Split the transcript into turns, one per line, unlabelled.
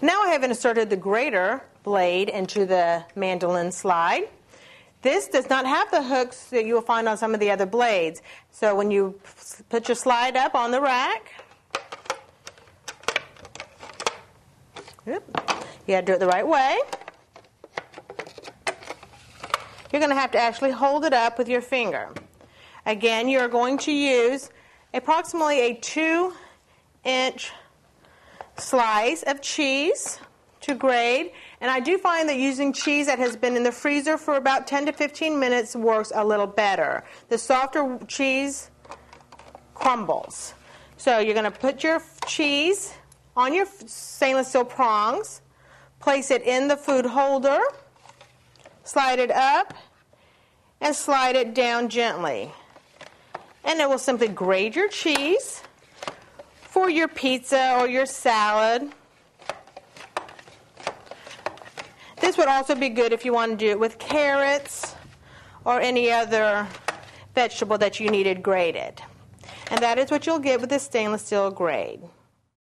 Now I have inserted the grater blade into the mandolin slide. This does not have the hooks that you will find on some of the other blades. So when you put your slide up on the rack, you got to do it the right way. You're going to have to actually hold it up with your finger. Again, you're going to use approximately a 2-inch slice of cheese to grate. And I do find that using cheese that has been in the freezer for about 10 to 15 minutes works a little better. The softer cheese crumbles. So you're going to put your cheese on your stainless steel prongs, place it in the food holder, slide it up, and slide it down gently. And it will simply grate your cheese for your pizza or your salad. This would also be good if you want to do it with carrots or any other vegetable that you needed grated. And that is what you'll get with this stainless steel grate.